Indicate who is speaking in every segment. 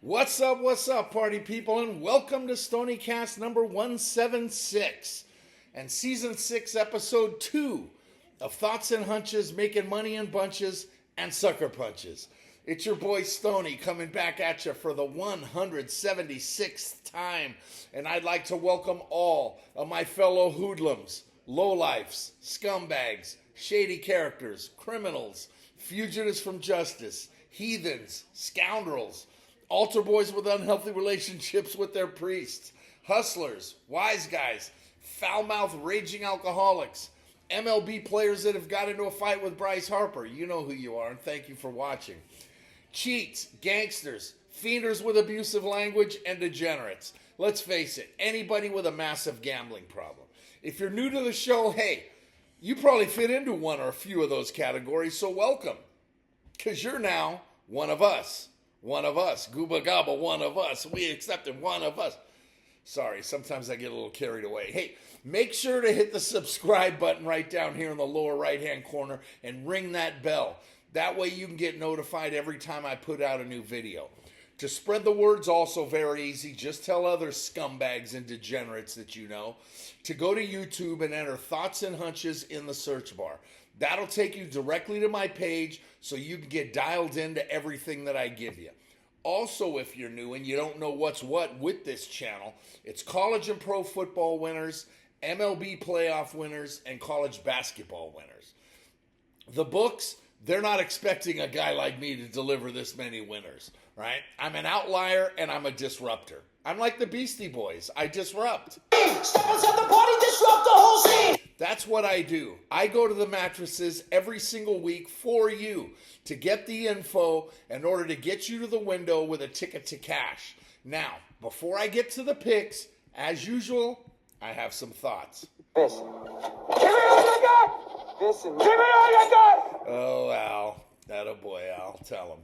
Speaker 1: What's up, party people, and welcome to Stoniecast number 176 and season 6, episode 2 of Thoughts and Hunches, making money in bunches and sucker punches. It's your boy Stony coming back at you for the 176th time, and I'd like to welcome all of my fellow hoodlums, lowlifes, scumbags, shady characters, criminals, fugitives from justice, heathens, scoundrels, altar boys with unhealthy relationships with their priests, hustlers, wise guys, foul-mouthed raging alcoholics, MLB players that have got into a fight with Bryce Harper. You know who you are, and thank you for watching. Cheats, gangsters, fienders with abusive language, and degenerates. Let's face it, anybody with a massive gambling problem. If you're new to the show, hey, you probably fit into one or a few of those categories, so welcome. Because you're now one of us. One of us. Gooba Gaba, one of us. We accepted one of us. Sorry, sometimes I get a little carried away. Hey, make sure to hit the subscribe button right down here in the lower right-hand corner and ring that bell. That way you can get notified every time I put out a new video. To spread the word's also very easy. Just tell other scumbags and degenerates that you know to go to YouTube and enter Thoughts and Hunches in the search bar. That'll take you directly to my page so you can get dialed into everything that I give you. Also, if you're new and you don't know what's what with this channel, it's college and pro football winners, MLB playoff winners, and college basketball winners. The books, they're not expecting a guy like me to deliver this many winners, right? I'm an outlier and I'm a disruptor. I'm like the Beastie Boys. I disrupt.
Speaker 2: Step inside the party, disrupt the whole scene.
Speaker 1: That's what I do. I go to the mattresses every single week for you to get the info in order to get you to the window with a ticket to cash. Now, before I get to the picks, as usual, I have some thoughts.
Speaker 2: Listen. Give me all you got. Listen. Give me all you got.
Speaker 1: Oh, Al. Attaboy, Al. Tell him.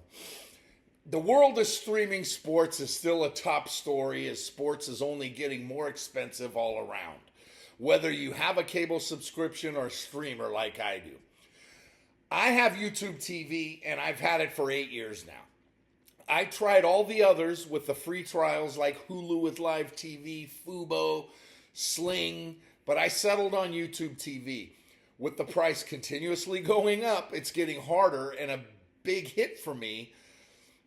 Speaker 1: The world of streaming sports is still a top story as sports is only getting more expensive all around, whether you have a cable subscription or streamer like I do. I have YouTube TV and I've had it for 8 years now. I tried all the others with the free trials like Hulu with live TV, Fubo, Sling, but I settled on YouTube TV. With the price continuously going up, it's getting harder, and a big hit for me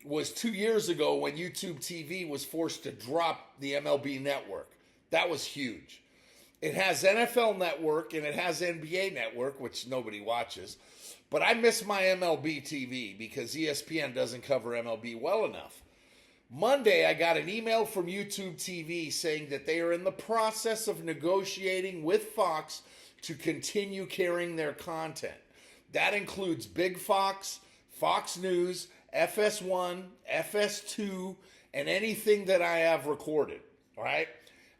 Speaker 1: was 2 years ago when YouTube TV was forced to drop the MLB network. That was huge. It has NFL Network and it has NBA Network, which nobody watches. But I miss my MLB TV because ESPN doesn't cover MLB well enough. Monday, I got an email from YouTube TV saying that they are in the process of negotiating with Fox to continue carrying their content. That includes Big Fox, Fox News, FS1, FS2, and anything that I have recorded, all right?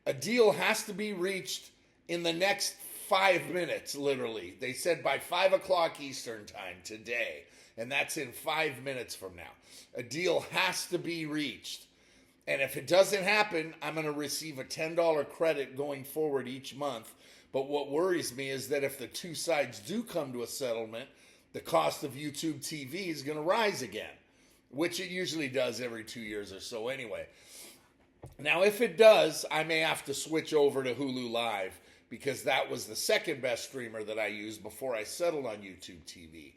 Speaker 1: A deal has to be reached in the next 5 minutes, literally. They said by 5 o'clock Eastern time today, and that's in 5 minutes from now. A deal has to be reached. And if it doesn't happen, I'm going to receive a $10 credit going forward each month. But what worries me is that if the two sides do come to a settlement, the cost of YouTube TV is going to rise again, which it usually does every 2 years or so anyway. Now, if it does, I may have to switch over to Hulu Live because that was the second best streamer that I used before I settled on YouTube TV.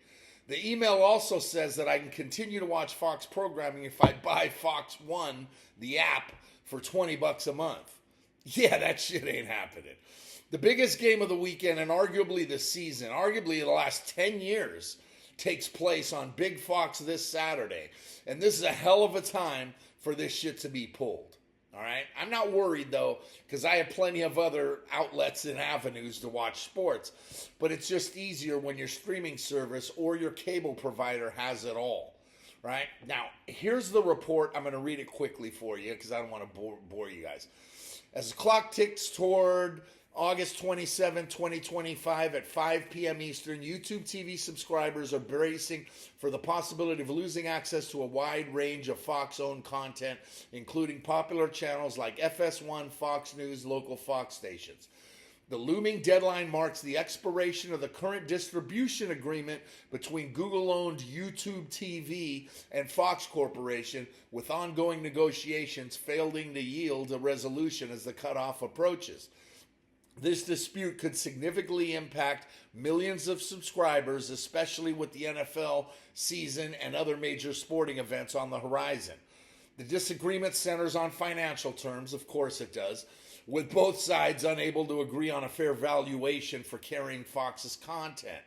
Speaker 1: The email also says that I can continue to watch Fox programming if I buy Fox One, the app, for $20 a month. Yeah, that shit ain't happening. The biggest game of the weekend and arguably the season, arguably the last 10 years, takes place on Big Fox this Saturday. And this is a hell of a time for this shit to be pulled. All right? I'm not worried, though, because I have plenty of other outlets and avenues to watch sports. But it's just easier when your streaming service or your cable provider has it all. Right? Now, here's the report. I'm going to read it quickly for you because I don't want to bore you guys. As the clock ticks toward August 27, 2025 at 5 p.m. Eastern, YouTube TV subscribers are bracing for the possibility of losing access to a wide range of Fox-owned content, including popular channels like FS1, Fox News, local Fox stations. The looming deadline marks the expiration of the current distribution agreement between Google-owned YouTube TV and Fox Corporation, with ongoing negotiations failing to yield a resolution as the cutoff approaches. This dispute could significantly impact millions of subscribers, especially with the NFL season and other major sporting events on the horizon. The disagreement centers on financial terms, of course it does, with both sides unable to agree on a fair valuation for carrying Fox's content.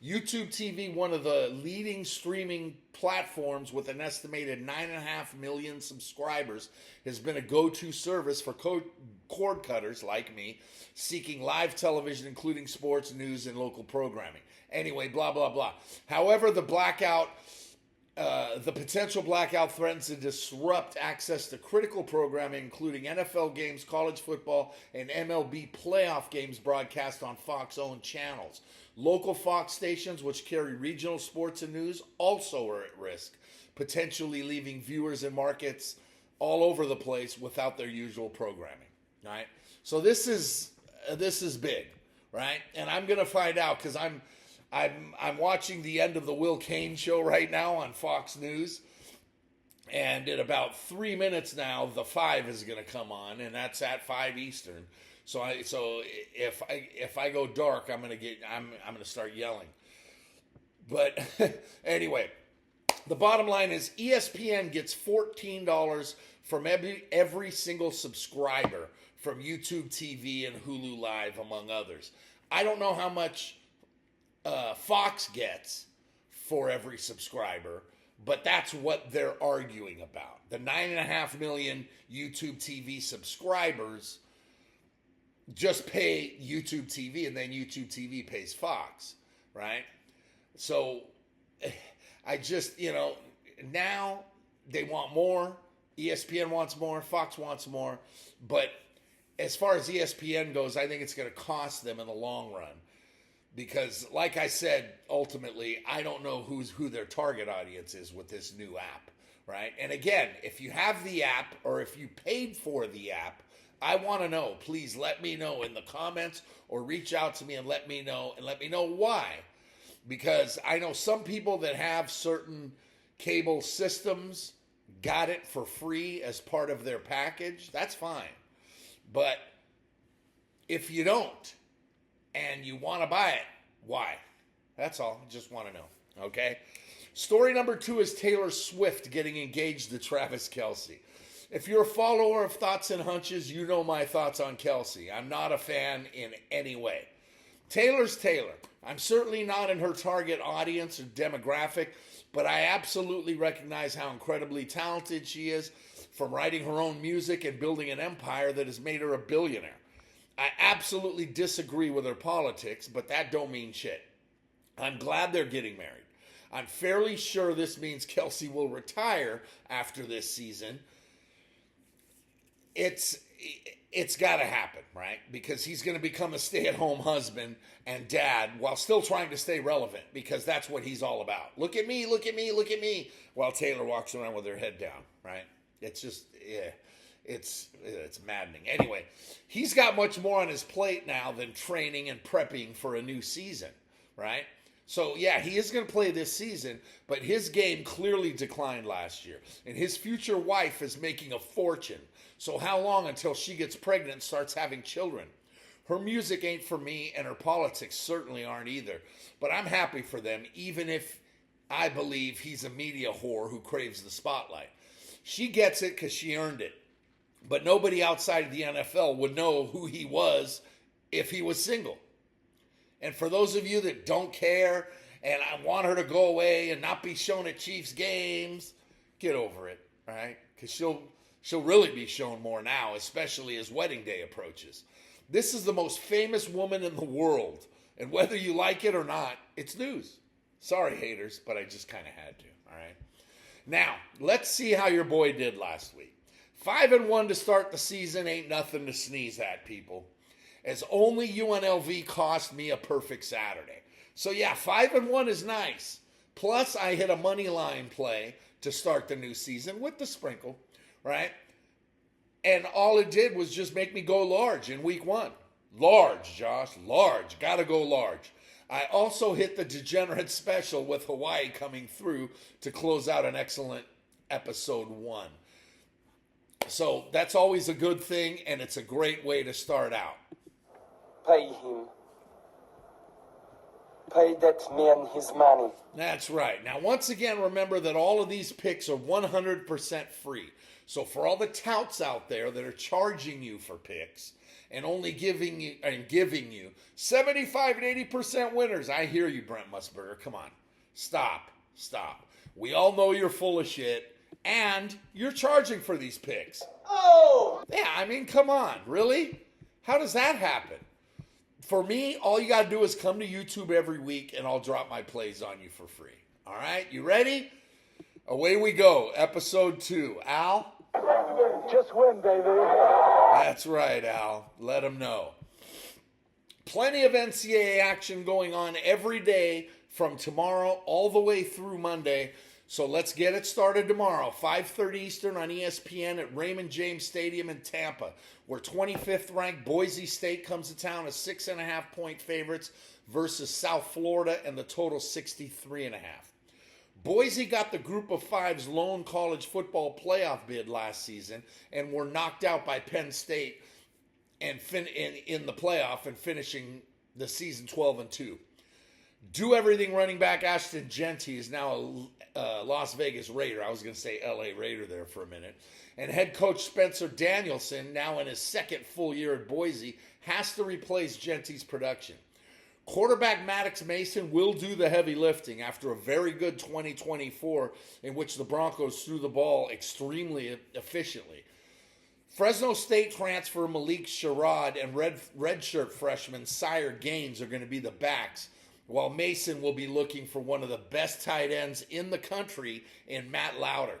Speaker 1: YouTube TV, one of the leading streaming platforms with an estimated 9.5 million subscribers, has been a go-to service for cord cutters like me seeking live television, including sports, news, and local programming. Anyway, blah, blah, blah. However, the potential blackout threatens to disrupt access to critical programming, including NFL games, college football, and MLB playoff games broadcast on Fox-owned channels. Local Fox stations, which carry regional sports and news, also are at risk, potentially leaving viewers in markets all over the place without their usual programming. Right? So this is big, right? And I'm going to find out because I'm watching the end of the Will Cain show right now on Fox News, and in about 3 minutes now, the 5 is going to come on, and that's at 5 Eastern. So if I go dark, I'm going to start yelling. But anyway, the bottom line is ESPN gets $14 from every single subscriber from YouTube TV and Hulu Live, among others. I don't know how much Fox gets for every subscriber, but that's what they're arguing about. The 9.5 million YouTube TV subscribers just pay YouTube TV, and then YouTube TV pays Fox, right? So I just, now they want more. ESPN wants more. Fox wants more. But as far as ESPN goes, I think it's going to cost them in the long run. Because, like I said, ultimately, I don't know who their target audience is with this new app, right? And again, if you have the app or if you paid for the app, I want to know. Please let me know in the comments or reach out to me and let me know why. Because I know some people that have certain cable systems got it for free as part of their package. That's fine. But if you don't, and you want to buy it, why? That's all. Just want to know. Okay? Story number 2 is Taylor Swift getting engaged to Travis Kelce. If you're a follower of Thoughts and Hunches, you know my thoughts on Kelce. I'm not a fan in any way. Taylor's Taylor. I'm certainly not in her target audience or demographic, but I absolutely recognize how incredibly talented she is, from writing her own music and building an empire that has made her a billionaire. I absolutely disagree with her politics, but that don't mean shit. I'm glad they're getting married. I'm fairly sure this means Kelce will retire after this season. It's got to happen, right? Because he's going to become a stay-at-home husband and dad while still trying to stay relevant, because that's what he's all about. Look at me, look at me, look at me, while Taylor walks around with her head down, right? It's just, yeah. It's maddening. Anyway, he's got much more on his plate now than training and prepping for a new season, right? So, yeah, he is going to play this season, but his game clearly declined last year. And his future wife is making a fortune. So how long until she gets pregnant and starts having children? Her music ain't for me, and her politics certainly aren't either. But I'm happy for them, even if I believe he's a media whore who craves the spotlight. She gets it because she earned it. But nobody outside of the NFL would know who he was if he was single. And for those of you that don't care and I want her to go away and not be shown at Chiefs games, get over it, right? Because she'll really be shown more now, especially as wedding day approaches. This is the most famous woman in the world. And whether you like it or not, it's news. Sorry, haters, but I just kind of had to, all right? Now, let's see how your boy did last week. 5-1 to start the season ain't nothing to sneeze at, people. As only UNLV cost me a perfect Saturday. So yeah, 5-1 is nice. Plus, I hit a money line play to start the new season with the sprinkle, right? And all it did was just make me go large in week 1. Large, Josh. Large. Gotta go large. I also hit the Degenerate special with Hawaii coming through to close out an excellent episode 1. So that's always a good thing, and it's a great way to start out.
Speaker 2: Pay him. Pay that man his money.
Speaker 1: That's right. Now, once again, remember that all of these picks are 100% free. So for all the touts out there that are charging you for picks and only giving you 75 and 80% winners, I hear you, Brent Musburger. Come on. Stop. We all know you're full of shit, and you're charging for these picks.
Speaker 2: Oh!
Speaker 1: Yeah, I mean, come on. Really? How does that happen? For me, all you got to do is come to YouTube every week, and I'll drop my plays on you for free. All right? You ready? Away we go. Episode 2. Al?
Speaker 2: Just win, baby.
Speaker 1: That's right, Al. Let them know. Plenty of NCAA action going on every day from tomorrow all the way through Monday. So let's get it started tomorrow, 5:30 Eastern on ESPN at Raymond James Stadium in Tampa, where 25th ranked Boise State comes to town as 6.5-point favorites versus South Florida, and the total 63.5. Boise got the Group of Five's lone college football playoff bid last season and were knocked out by Penn State and in the playoff and finishing the season 12-2. Do everything running back Ashton Genty is now a Las Vegas Raider. I was going to say LA Raider there for a minute. And head coach Spencer Danielson, now in his second full year at Boise, has to replace Genty's production. Quarterback Maddox Mason will do the heavy lifting after a very good 2024 in which the Broncos threw the ball extremely efficiently. Fresno State transfer Malik Sherrod and redshirt freshman Sire Gaines are going to be the backs, while Mason will be looking for one of the best tight ends in the country in Matt Lauder.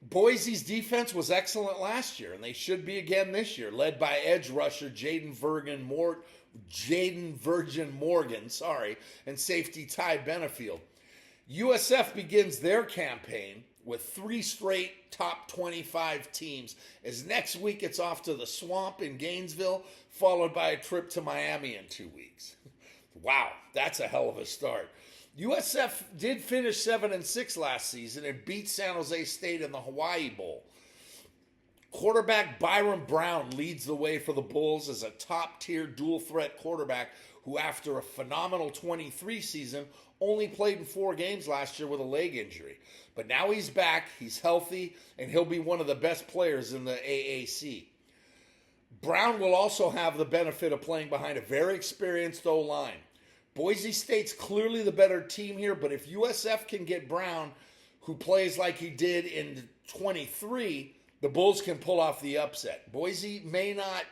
Speaker 1: Boise's defense was excellent last year, and they should be again this year, led by edge rusher Jaden Virgin Morgan, and safety Ty Benefield. USF begins their campaign with 3 straight top 25 teams, as next week it's off to the Swamp in Gainesville, followed by a trip to Miami in 2 weeks. Wow, that's a hell of a start. USF did finish 7-6 last season and beat San Jose State in the Hawaii Bowl. Quarterback Byron Brown leads the way for the Bulls as a top-tier dual-threat quarterback who, after a phenomenal 23 season, only played in 4 games last year with a leg injury. But now he's back, he's healthy, and he'll be one of the best players in the AAC. Brown will also have the benefit of playing behind a very experienced O-line. Boise State's clearly the better team here, but if USF can get Brown, who plays like he did in 23, the Bulls can pull off the upset. Boise may not,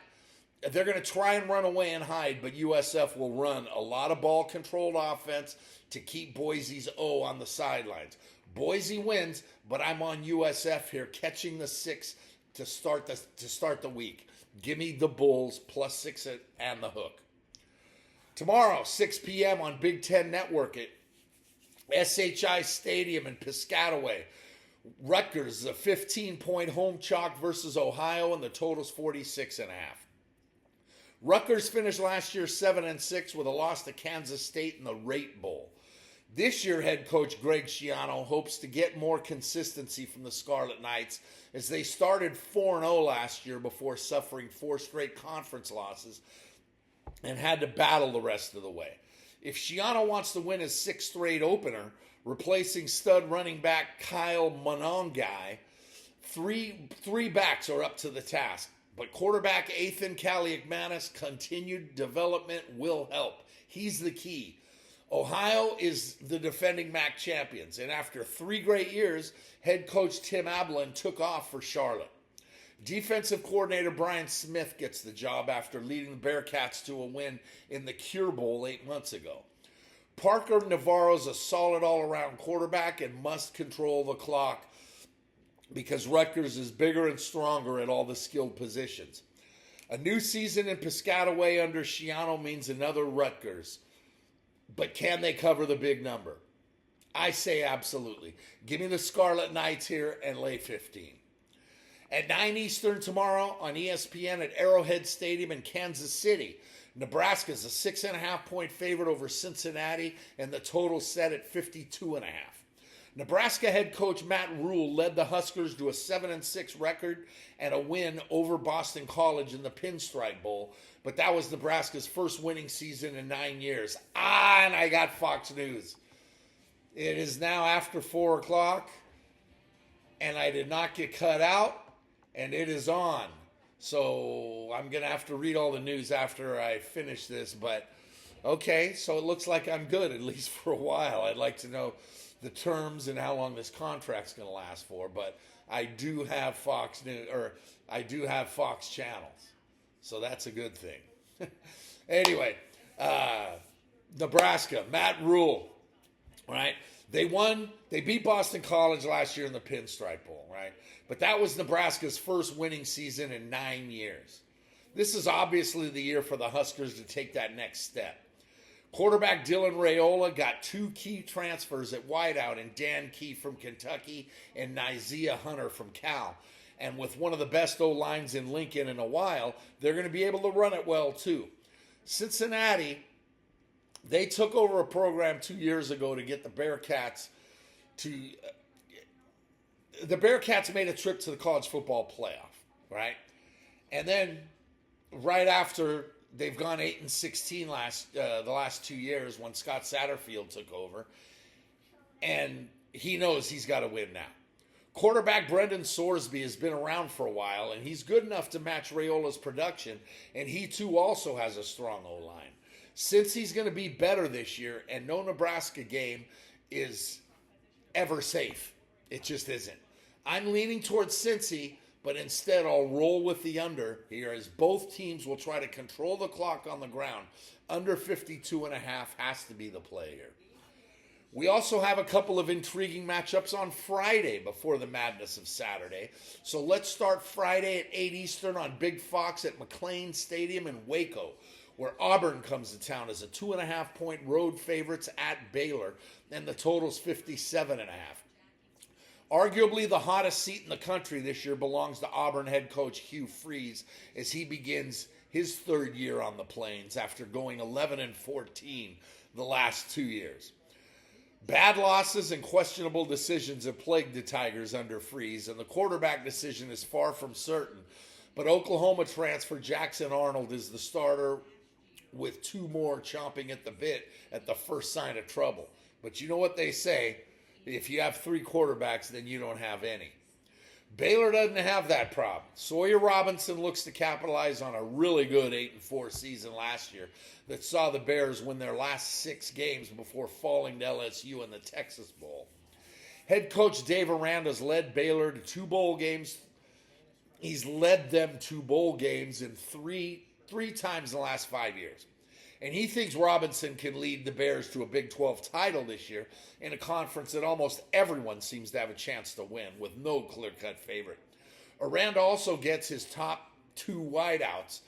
Speaker 1: they're going to try and run away and hide, but USF will run a lot of ball-controlled offense to keep Boise's O on the sidelines. Boise wins, but I'm on USF here, catching the 6 to start the week. Give me the Bulls +6 and the hook. Tomorrow, 6 p.m. on Big Ten Network at SHI Stadium in Piscataway. Rutgers is a 15-point home chalk versus Ohio, and the total's 46.5. Rutgers finished last year 7-6 with a loss to Kansas State in the Rate Bowl. This year, head coach Greg Schiano hopes to get more consistency from the Scarlet Knights as they started 4-0 last year before suffering 4 straight conference losses and had to battle the rest of the way. If Schiano wants to win his 6th straight opener, replacing stud running back Kyle Monongai, three backs are up to the task. But quarterback Ethan Kaliakmanis' continued development will help. He's the key. Ohio is the defending MAC champions, and after 3 great years, head coach Tim Ablin took off for Charlotte. Defensive coordinator Brian Smith gets the job after leading the Bearcats to a win in the Cure Bowl 8 months ago. Parker Navarro's a solid all-around quarterback and must control the clock because Rutgers is bigger and stronger at all the skilled positions. A new season in Piscataway under Schiano means another Rutgers. But can they cover the big number? I say absolutely. Give me the Scarlet Knights here and lay 15. At 9 Eastern tomorrow on ESPN at Arrowhead Stadium in Kansas City, Nebraska's a 6.5-point favorite over Cincinnati, and the total set at 52.5. Nebraska head coach Matt Rule led the Huskers to a 7-6 record and a win over Boston College in the Pinstripe Bowl, but that was Nebraska's first winning season in 9 years. And I got Fox News. It is now after 4 o'clock, and I did not get cut out, and it is on. So I'm going to have to read all the news after I finish this, but okay, so it looks like I'm good, at least for a while. I'd like to know the terms and how long this contract's going to last for, but I do have Fox News, or I do have Fox channels, so that's a good thing. Anyway, Nebraska, Matt Rule, right? They beat Boston College last year in the Pinstripe Bowl, right? But that was Nebraska's first winning season in 9 years. This is obviously the year for the Huskers to take that next step. Quarterback Dylan Raiola got 2 key transfers at wideout in Dan Key from Kentucky and Nizia Hunter from Cal. And with one of the best O-lines in Lincoln in a while, they're going to be able to run it well too. Cincinnati, they took over a program 2 years ago to get the Bearcats to... The Bearcats made a trip to the college football playoff, right? And then right after... They've gone 8-16 the last 2 years when Scott Satterfield took over. And he knows he's got to win now. Quarterback Brendan Sorsby has been around for a while, and he's good enough to match Raiola's production, and he too also has a strong O-line. Since he's going to be better this year, and no Nebraska game is ever safe. It just isn't. I'm leaning towards Cincy, but instead I'll roll with the under here as both teams will try to control the clock on the ground. Under 52.5 has to be the play here. We also have a couple of intriguing matchups on Friday before the madness of Saturday. So let's start Friday at 8 Eastern on Big Fox at McLean Stadium in Waco, where Auburn comes to town as a 2.5-point road favorites at Baylor, and the total's 57.5. Arguably the hottest seat in the country this year belongs to Auburn head coach Hugh Freeze as he begins his third year on the Plains after going 11-14 the last 2 years. Bad losses and questionable decisions have plagued the Tigers under Freeze, and the quarterback decision is far from certain. But Oklahoma transfer Jackson Arnold is the starter with 2 more chomping at the bit at the first sign of trouble. But you know what they say? If you have 3 quarterbacks, then you don't have any. Baylor doesn't have that problem. Sawyer Robinson looks to capitalize on a really good 8-4 season last year that saw the Bears win their last 6 games before falling to LSU in the Texas Bowl. Head coach Dave Aranda's led Baylor to 2 bowl games. He's led them to bowl games in three times in the last 5 years. And he thinks Robinson can lead the Bears to a Big 12 title this year in a conference that almost everyone seems to have a chance to win with no clear-cut favorite. Aranda also gets his top 2 wideouts,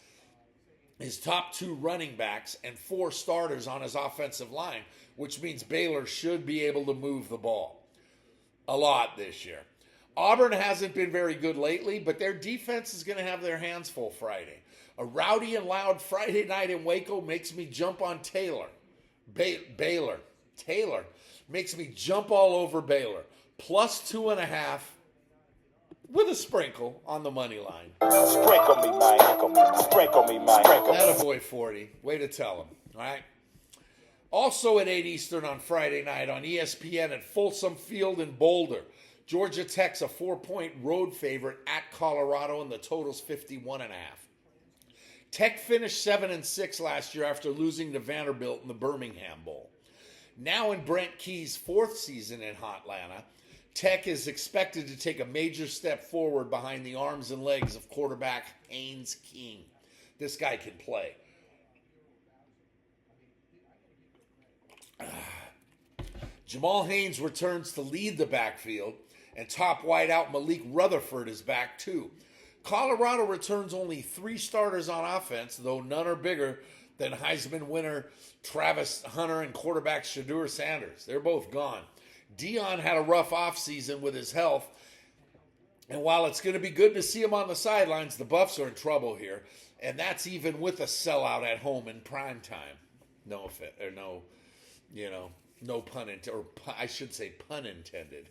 Speaker 1: his top 2 running backs, and 4 starters on his offensive line, which means Baylor should be able to move the ball a lot this year. Auburn hasn't been very good lately, but their defense is going to have their hands full Friday. A rowdy and loud Friday night in Waco makes me jump on Taylor. Baylor. Taylor makes me jump all over Baylor. Plus 2.5 with a sprinkle on the money line.
Speaker 2: Sprinkle me, man. Sprinkle me, man.
Speaker 1: Attaboy 40. Way to tell him. All right. Also at 8 Eastern on Friday night on ESPN at Folsom Field in Boulder, Georgia Tech's a 4-point road favorite at Colorado, and the total's 51.5. Tech finished 7-6 last year after losing to Vanderbilt in the Birmingham Bowl. Now in Brent Key's 4th season in Hotlanta, Tech is expected to take a major step forward behind the arms and legs of quarterback Haynes King. This guy can play. Jamal Haynes returns to lead the backfield, and top wideout Malik Rutherford is back too. Colorado returns only 3 starters on offense, though none are bigger than Heisman winner Travis Hunter and quarterback Shadur Sanders. They're both gone. Dion had a rough offseason with his health, And while it's going to be good to see them on the sidelines, the Buffs are in trouble here. And that's even with a sellout at home in prime time. No offense, or no, no pun intended, or I should say pun intended.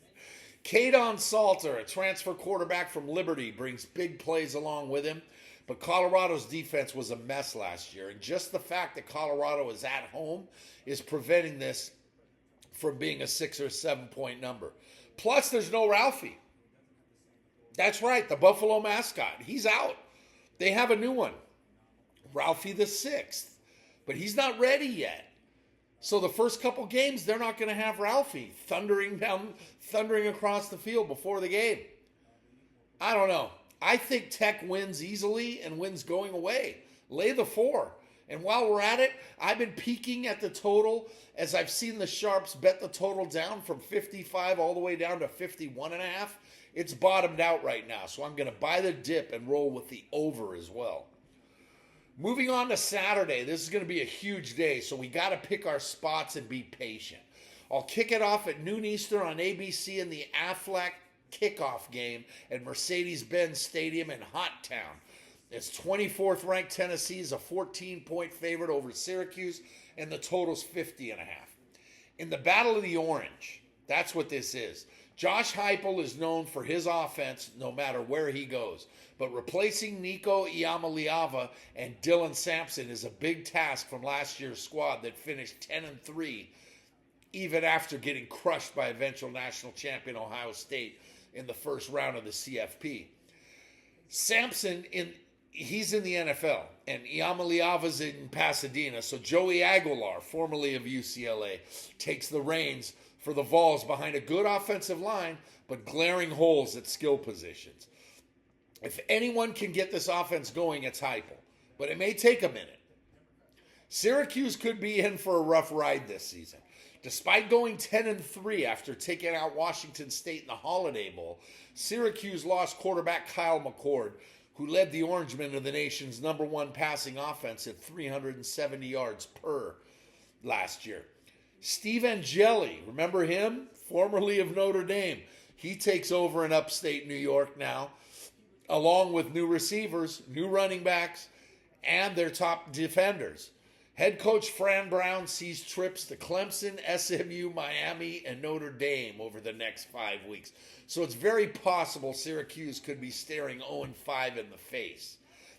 Speaker 1: Kadon Salter, a transfer quarterback from Liberty, brings big plays along with him. But Colorado's defense was a mess last year. And just the fact that Colorado is at home is preventing this from being a 6 or 7 point number. Plus, there's no Ralphie. That's right, the Buffalo mascot. He's out. They have a new one, Ralphie the Sixth. But he's not ready yet. So the first couple games, they're not going to have Ralphie thundering across the field before the game. I don't know. I think Tech wins easily and wins going away. Lay the 4. And while we're at it, I've been peeking at the total as I've seen the Sharps bet the total down from 55 all the way down to 51.5. It's bottomed out right now, so I'm going to buy the dip and roll with the over as well. Moving on to Saturday, this is going to be a huge day, so we got to pick our spots and be patient. I'll kick it off at noon Eastern on ABC in the Aflac kickoff game at Mercedes-Benz Stadium in Hot Town. It's 24th ranked Tennessee is a 14-point favorite over Syracuse, and the total's 50.5. In the Battle of the Orange, that's what this is. Josh Heupel is known for his offense no matter where he goes. But replacing Nico Iamaleava and Dylan Sampson is a big task from last year's squad that finished 10-3, even after getting crushed by eventual national champion Ohio State in the first round of the CFP. Sampson, he's in the NFL, and Iamaleava's in Pasadena, so Joey Aguilar, formerly of UCLA, takes the reins for the Vols behind a good offensive line, but glaring holes at skill positions. If anyone can get this offense going, it's Heupel, but it may take a minute. Syracuse could be in for a rough ride this season. Despite going 10-3 after taking out Washington State in the Holiday Bowl, Syracuse lost quarterback Kyle McCord, who led the Orangemen to the nation's #1 passing offense at 370 yards per last year. Steve Angeli, remember him? Formerly of Notre Dame. He takes over in upstate New York now, along with new receivers, new running backs, and their top defenders. Head coach Fran Brown sees trips to Clemson, SMU, Miami, and Notre Dame over the next 5 weeks. So it's very possible Syracuse could be staring 0-5 in the face.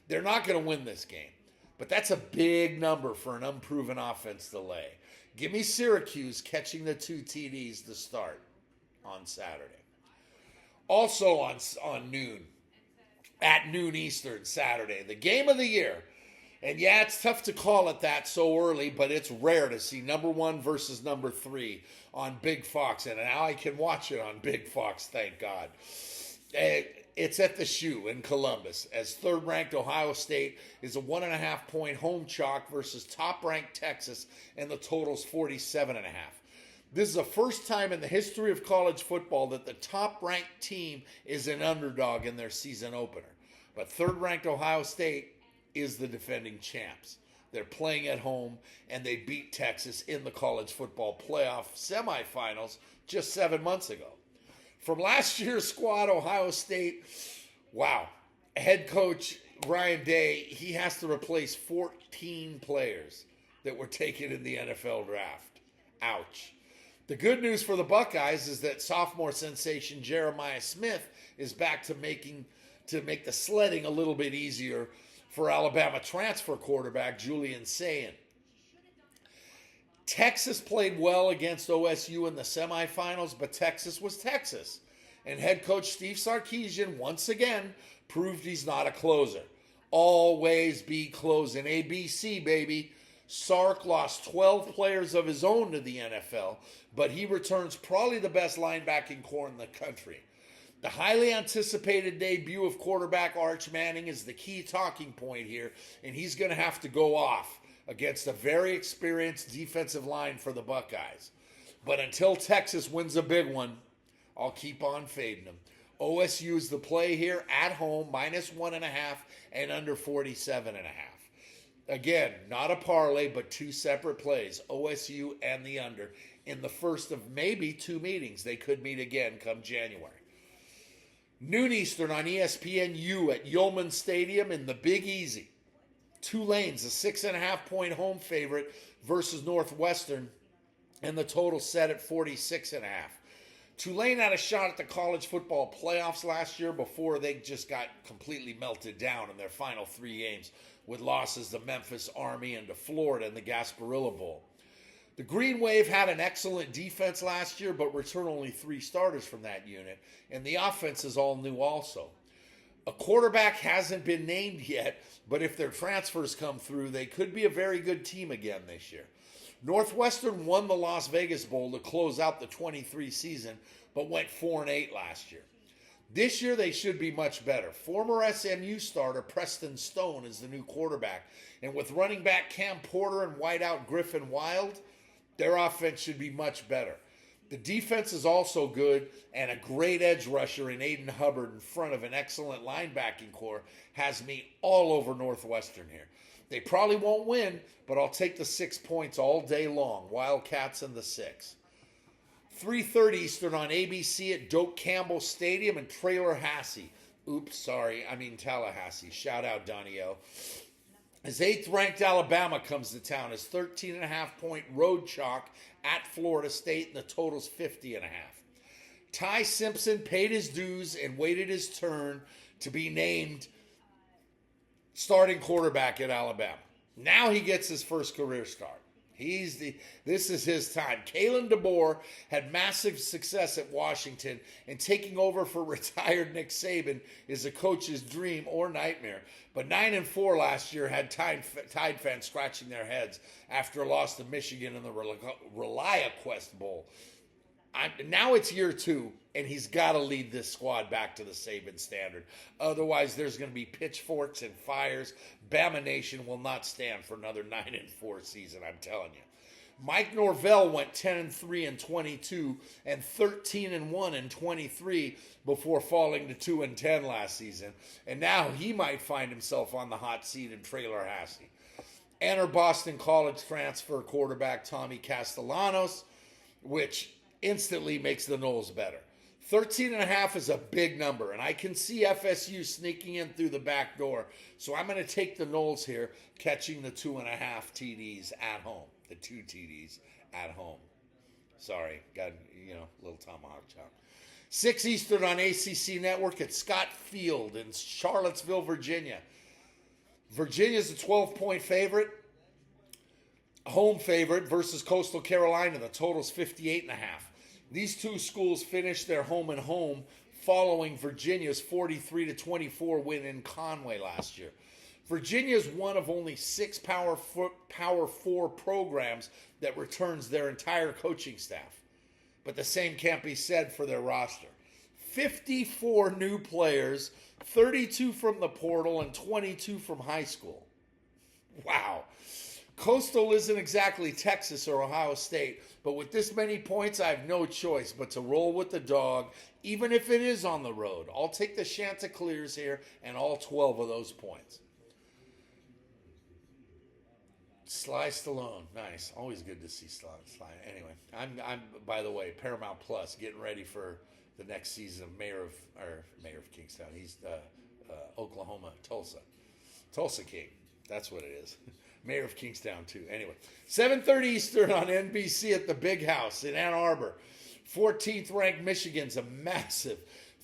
Speaker 1: They're not going to win this game, but that's a big number for an unproven offense to lay. Give me Syracuse catching the 2 TDs to start on Saturday. Also on noon, at noon Eastern Saturday, the game of the year. And yeah, it's tough to call it that so early, but it's rare to see #1 versus #3 on Big Fox. And now I can watch it on Big Fox, thank God. It's at the Shoe in Columbus, as third-ranked Ohio State is a 1.5-point home chalk versus top-ranked Texas, and the total's 47.5. This is the first time in the history of college football that the top-ranked team is an underdog in their season opener. But third-ranked Ohio State is the defending champs. They're playing at home, and they beat Texas in the college football playoff semifinals just 7 months ago. From last year's squad, Ohio State, wow, head coach Ryan Day, he has to replace 14 players that were taken in the NFL draft. Ouch. The good news for the Buckeyes is that sophomore sensation Jeremiah Smith is back to make the sledding a little bit easier for Alabama transfer quarterback Julian Sayin. Texas played well against OSU in the semifinals, but Texas was Texas. And head coach Steve Sarkisian, once again, proved he's not a closer. Always be closing. ABC, baby. Sark lost 12 players of his own to the NFL, but he returns probably the best linebacking core in the country. The highly anticipated debut of quarterback Arch Manning is the key talking point here, and he's going to have to go off against a very experienced defensive line for the Buckeyes. But until Texas wins a big one, I'll keep on fading them. OSU is the play here at home, -1.5 and under 47.5. Again, not a parlay, but 2 separate plays, OSU and the under, in the first of maybe 2 meetings. They could meet again come January. Noon Eastern on ESPNU at Yeoman Stadium in the Big Easy. Tulane's a 6.5-point home favorite versus Northwestern, and the total set at 46.5. Tulane had a shot at the college football playoffs last year before they just got completely melted down in their final 3 games with losses to Memphis, Army, and to Florida in the Gasparilla Bowl. The Green Wave had an excellent defense last year, but returned only 3 starters from that unit, and the offense is all new also. A quarterback hasn't been named yet, but if their transfers come through, they could be a very good team again this year. Northwestern won the Las Vegas Bowl to close out the 23 season, but went 4-8 last year. This year, they should be much better. Former SMU starter Preston Stone is the new quarterback, and with running back Cam Porter and wideout Griffin Wild, their offense should be much better. The defense is also good, and a great edge rusher in Aiden Hubbard in front of an excellent linebacking core has me all over Northwestern here. They probably won't win, but I'll take the 6 points all day long. Wildcats in the 6. 3:30 Eastern on ABC at Doak Campbell Stadium in Tallahassee. Tallahassee. Shout out, Donnie O. As 8th-ranked Alabama comes to town as 13.5-point road chalk at Florida State, and the total's 50.5. Ty Simpson paid his dues and waited his turn to be named starting quarterback at Alabama. Now he gets his first career start. This is his time. Kalen DeBoer had massive success at Washington, and taking over for retired Nick Saban is a coach's dream or nightmare. But 9-4 last year had Tide fans scratching their heads after a loss to Michigan in the ReliaQuest Bowl. Now it's year 2, and he's got to lead this squad back to the Saban standard. Otherwise, there's going to be pitchforks and fires. Bama Nation will not stand for another 9-4 season, I'm telling you. Mike Norvell went 10-3 in 22 and 13-1 in 23 before falling to 2-10 last season. And now he might find himself on the hot seat in Tallahassee. Enter Boston College transfer quarterback Tommy Castellanos, which instantly makes the Noles better. 13.5 is a big number, and I can see FSU sneaking in through the back door. So I'm going to take the Noles here, catching the 2.5 TDs at home. The 2 TDs at home. Sorry, got, a little tomahawk chop. 6 Eastern on ACC Network at Scott Field in Charlottesville, Virginia. Virginia's a 12-point favorite. Home favorite versus Coastal Carolina. The total's 58.5. These 2 schools finished their home and home following Virginia's 43-24 win in Conway last year. Virginia is one of only 6 Power 4 programs that returns their entire coaching staff. But the same can't be said for their roster. 54 new players, 32 from the portal, and 22 from high school. Wow. Coastal isn't exactly Texas or Ohio State, but with this many points, I have no choice but to roll with the dog, even if it is on the road. I'll take the Chanticleers here and all 12 of those points. Sly Stallone, nice. Always good to see Sly. Anyway, I'm by the way, Paramount Plus, getting ready for the next season of Mayor of Kingstown. He's Oklahoma, Tulsa King. That's what it is. Mayor of Kingstown, too. Anyway, 7:30 Eastern on NBC at the Big House in Ann Arbor. 14th-ranked Michigan's a massive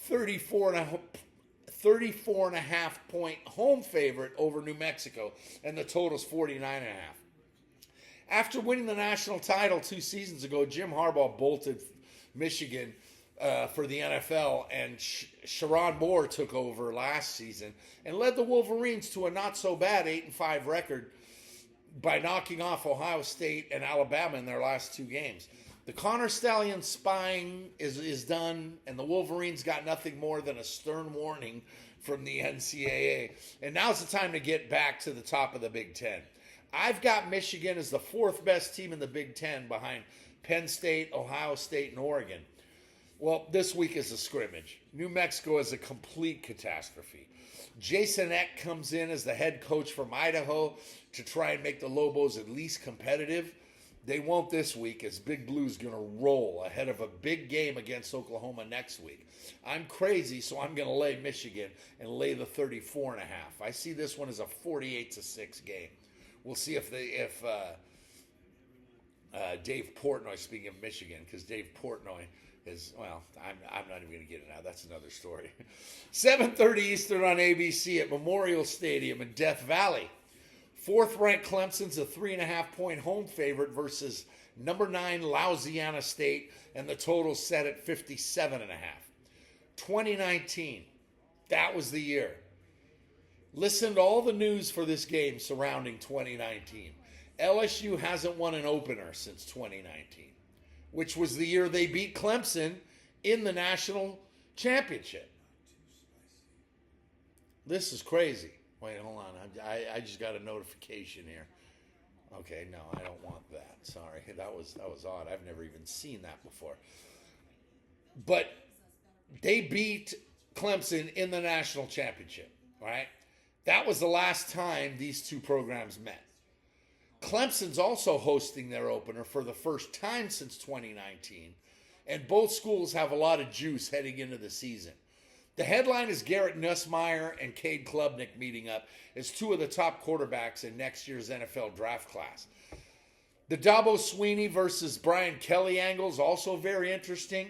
Speaker 1: 34.5-point home favorite over New Mexico, and the total's 49.5. After winning the national title 2 seasons ago, Jim Harbaugh bolted Michigan for the NFL, and Sharon Moore took over last season and led the Wolverines to a not-so-bad 8-5 record by knocking off Ohio State and Alabama in their last 2 games. The Connor Stallion spying is done, and the Wolverines got nothing more than a stern warning from the NCAA. And now's the time to get back to the top of the Big Ten. I've got Michigan as the 4th best team in the Big Ten behind Penn State, Ohio State, and Oregon. Well, this week is a scrimmage. New Mexico is a complete catastrophe. Jason Eck comes in as the head coach from Idaho to try and make the Lobos at least competitive. They won't this week, as Big Blue's going to roll ahead of a big game against Oklahoma next week. I'm crazy, so I'm going to lay Michigan and lay the 34.5. I see this one as a 48-6 game. We'll see if Dave Portnoy, speaking of Michigan, because Dave Portnoy is, well, I'm not even going to get it now. That's another story. 7:30 Eastern on ABC at Memorial Stadium in Death Valley. Fourth-ranked Clemson's a 3.5-point home favorite versus number 9 Louisiana State, and the total set at 57.5. 2019, that was the year. Listen to all the news for this game surrounding 2019. LSU hasn't won an opener since 2019, which was the year they beat Clemson in the national championship. This is crazy. Wait, hold on. I just got a notification here. Okay, no, I don't want that. Sorry, that was odd. I've never even seen that before. But they beat Clemson in the national championship, right? That was the last time these two programs met. Clemson's also hosting their opener for the first time since 2019, and both schools have a lot of juice heading into the season. The headline is Garrett Nussmeier and Cade Klubnik meeting up as two of the top quarterbacks in next year's NFL draft class. The Dabo Swinney versus Brian Kelly angle is also very interesting.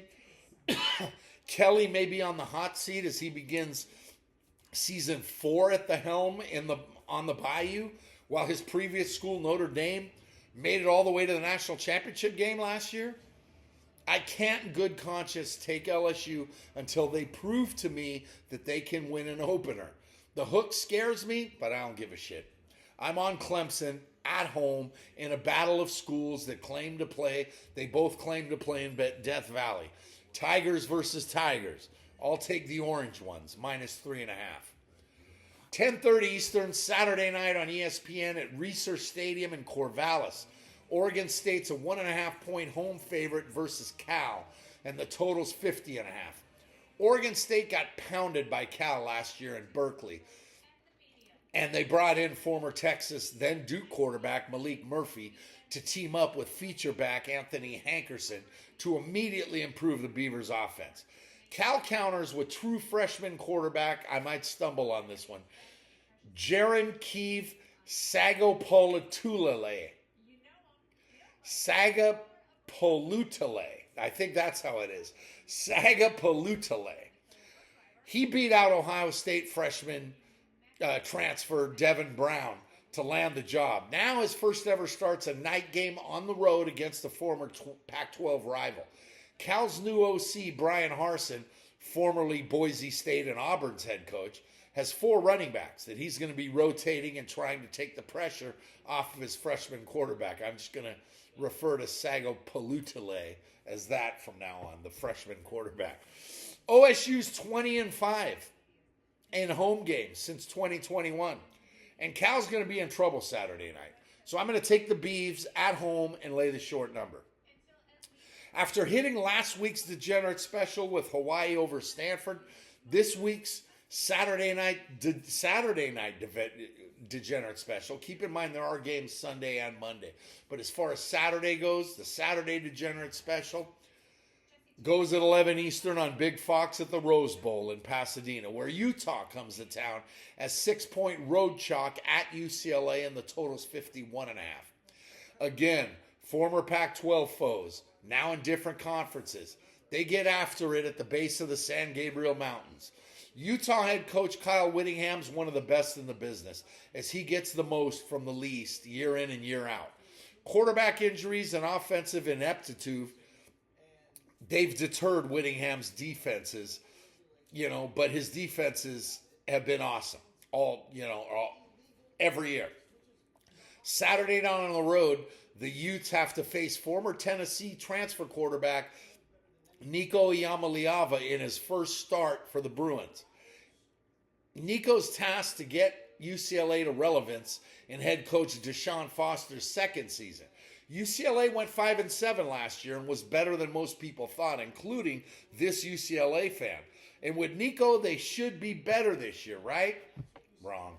Speaker 1: Kelly may be on the hot seat as he begins season 4 at the helm on the Bayou, while his previous school, Notre Dame, made it all the way to the national championship game last year. I can't in good conscience take LSU until they prove to me that they can win an opener. The hook scares me, but I don't give a shit. I'm on Clemson at home in a battle of schools that claim to play. They both claim to play in Death Valley. Tigers versus Tigers. I'll take the orange ones, -3.5. 10:30 Eastern, Saturday night on ESPN at Research Stadium in Corvallis. Oregon State's a 1.5-point home favorite versus Cal, and the total's 50.5. Oregon State got pounded by Cal last year in Berkeley, and they brought in former Texas, then Duke quarterback Malik Murphy to team up with feature back Anthony Hankerson to immediately improve the Beavers' offense. Cal counters with true freshman quarterback, I might stumble on this one, Jaron Keefe Sagapolutule. I think that's how it is. Sagapolutule. He beat out Ohio State freshman transfer Devin Brown to land the job. Now his first ever starts a night game on the road against the former Pac-12 rival. Cal's new OC, Brian Harsin, formerly Boise State and Auburn's head coach, has 4 running backs that he's going to be rotating and trying to take the pressure off of his freshman quarterback. I'm just going to refer to Sagapolutule as that from now on, the freshman quarterback. OSU's 20-5 in home games since 2021. And Cal's going to be in trouble Saturday night. So I'm going to take the Beavs at home and lay the short number. After hitting last week's Degenerate Special with Hawaii over Stanford, this week's Saturday night Degenerate Special. Keep in mind there are games Sunday and Monday. But as far as Saturday goes, the Saturday Degenerate Special goes at 11 Eastern on Big Fox at the Rose Bowl in Pasadena, where Utah comes to town as 6-point road chalk at UCLA, and the total's 51.5. Again, former Pac-12 foes, now in different conferences. They get after it at the base of the San Gabriel Mountains. Utah head coach Kyle Whittingham's one of the best in the business, as he gets the most from the least year in and year out. Quarterback injuries and offensive ineptitude, they've deterred Whittingham's defenses, but his defenses have been awesome every year. Saturday night on the road, the Utes have to face former Tennessee transfer quarterback Nico Iamaleava in his first start for the Bruins. Nico's tasked to get UCLA to relevance in head coach Deshaun Foster's second season. UCLA went 5-7 last year and was better than most people thought, including this UCLA fan. And with Nico, they should be better this year, right? Wrong.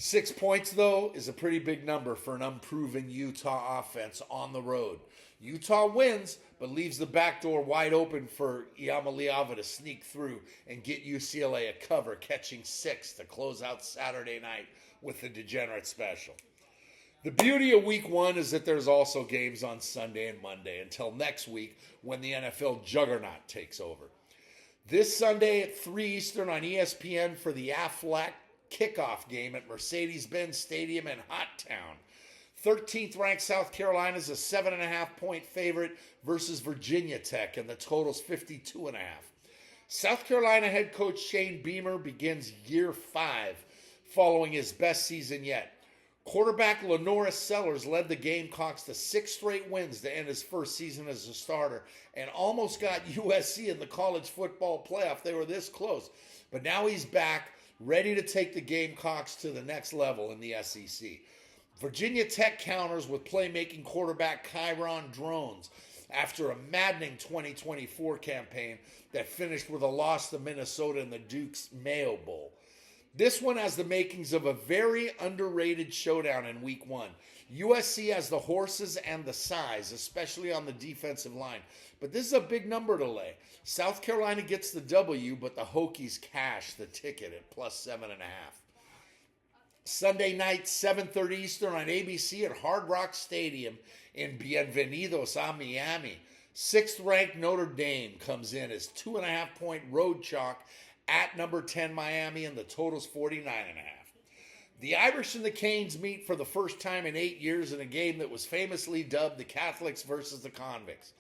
Speaker 1: 6 points, though, is a pretty big number for an unproven Utah offense on the road. Utah wins, but leaves the back door wide open for Iamaleava to sneak through and get UCLA a cover, catching 6 to close out Saturday night with the degenerate special. The beauty of week 1 is that there's also games on Sunday and Monday until next week when the NFL juggernaut takes over. This Sunday at 3 Eastern on ESPN for the Aflac kickoff game at Mercedes-Benz Stadium in Hot Town. 13th ranked South Carolina is a 7.5-point favorite versus Virginia Tech, and the total's 52.5. South Carolina head coach Shane Beamer begins year 5 following his best season yet. Quarterback Lenoris Sellers led the Gamecocks to 6 straight wins to end his first season as a starter and almost got USC in the college football playoff. They were this close. But now he's back, ready to take the Gamecocks to the next level in the SEC. Virginia Tech counters with playmaking quarterback Kyron Drones after a maddening 2024 campaign that finished with a loss to Minnesota in the Duke's Mayo Bowl. This one has the makings of a very underrated showdown in week 1. USC has the horses and the size, especially on the defensive line. But this is a big number to lay. South Carolina gets the W, but the Hokies cash the ticket at plus 7.5. Sunday night, 7:30 Eastern on ABC at Hard Rock Stadium in Bienvenidos a Miami. 6th ranked Notre Dame comes in as 2.5-point road chalk at number 10 Miami, and the total's 49.5. The Irish and the Canes meet for the first time in 8 years in a game that was famously dubbed the Catholics versus the Convicts.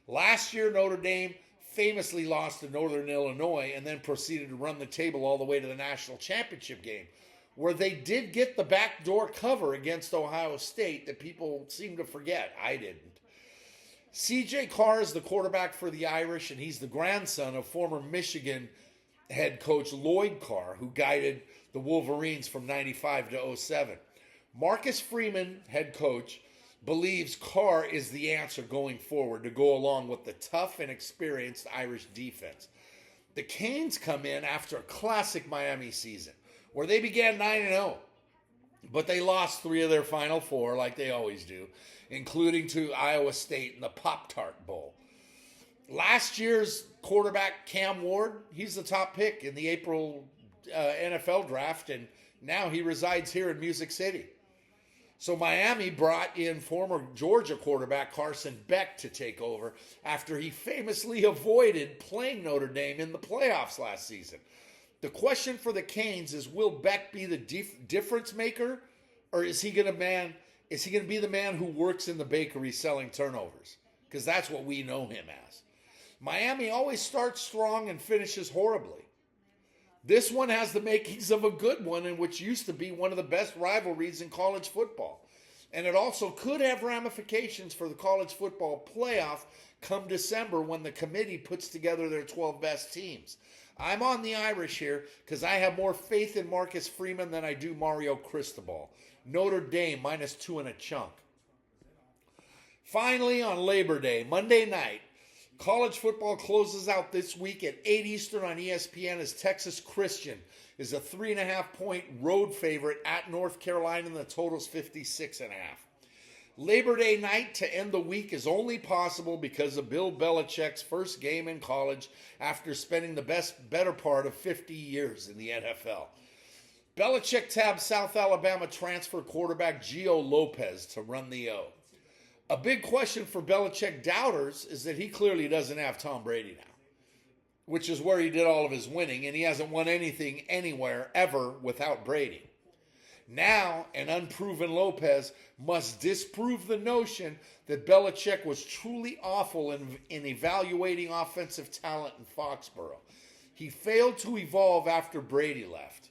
Speaker 1: Last year, Notre Dame famously lost to Northern Illinois and then proceeded to run the table all the way to the national championship game, where they did get the backdoor cover against Ohio State that people seem to forget. I didn't. C.J. Carr is the quarterback for the Irish, and he's the grandson of former Michigan head coach Lloyd Carr, who guided the Wolverines from 95 to 07. Marcus Freeman, head coach, believes Carr is the answer going forward to go along with the tough and experienced Irish defense. The Canes come in after a classic Miami season, where they began 9-0, but they lost 3 of their final 4, like they always do, including to Iowa State in the Pop-Tart Bowl. Last year's quarterback, Cam Ward, he's the top pick in the April NFL draft, and now he resides here in Music City. So Miami brought in former Georgia quarterback Carson Beck to take over after he famously avoided playing Notre Dame in the playoffs last season. The question for the Canes is, will Beck be the difference maker, or is he going to be the man who works in the bakery selling turnovers? Because that's what we know him as. Miami always starts strong and finishes horribly. This one has the makings of a good one, in which used to be one of the best rivalries in college football. And it also could have ramifications for the college football playoff come December when the committee puts together their 12 best teams. I'm on the Irish here because I have more faith in Marcus Freeman than I do Mario Cristobal. Notre Dame -2 and a chunk. Finally, on Labor Day, Monday night, college football closes out this week at 8 Eastern on ESPN as Texas Christian is a 3.5-point road favorite at North Carolina, and the total's 56.5. Labor Day night to end the week is only possible because of Bill Belichick's first game in college after spending the better part of 50 years in the NFL. Belichick tabbed South Alabama transfer quarterback Gio Lopez to run the O. A big question for Belichick doubters is that he clearly doesn't have Tom Brady now, which is where he did all of his winning, and he hasn't won anything anywhere ever without Brady. Now, an unproven Lopez must disprove the notion that Belichick was truly awful in evaluating offensive talent in Foxborough. He failed to evolve after Brady left.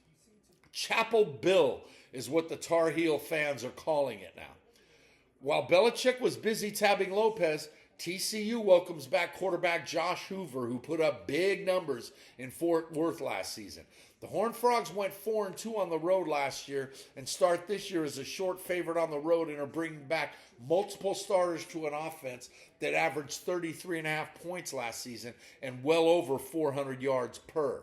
Speaker 1: Chapel Bill is what the Tar Heel fans are calling it now. While Belichick was busy tabbing Lopez, TCU welcomes back quarterback Josh Hoover, who put up big numbers in Fort Worth last season. The Horned Frogs went 4-2 on the road last year and start this year as a short favorite on the road and are bringing back multiple starters to an offense that averaged 33.5 points last season and well over 400 yards per.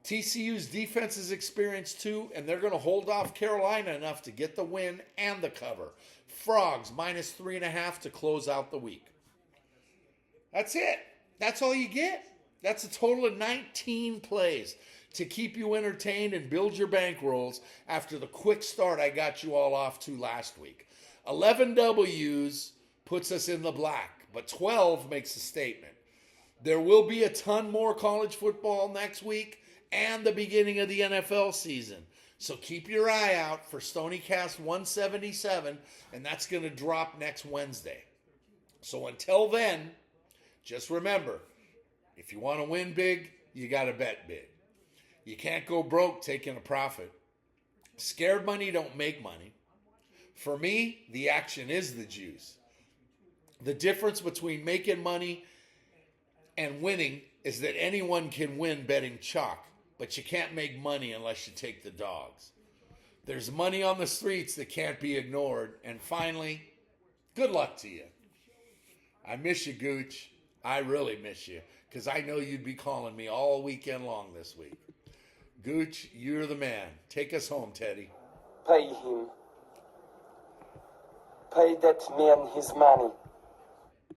Speaker 1: TCU's defense is experienced too, and they're going to hold off Carolina enough to get the win and the cover. Frogs -3.5 to close out the week. That's it. That's all you get. That's a total of 19 plays to keep you entertained and build your bankrolls after the quick start I got you all off to last week. 11 W's puts us in the black, but 12 makes a statement. There will be a ton more college football next week and the beginning of the NFL season. So keep your eye out for Stoniecast 177, and that's going to drop next Wednesday. So until then, just remember, if you want to win big, you got to bet big. You can't go broke taking a profit. Scared money don't make money. For me, the action is the juice. The difference between making money and winning is that anyone can win betting chalk, but you can't make money unless you take the dogs. There's money on the streets that can't be ignored. And finally, good luck to you. I miss you, Gooch. I really miss you, because I know you'd be calling me all weekend long this week. Gooch, you're the man. Take us home, Teddy.
Speaker 2: Pay him. Pay that man his money.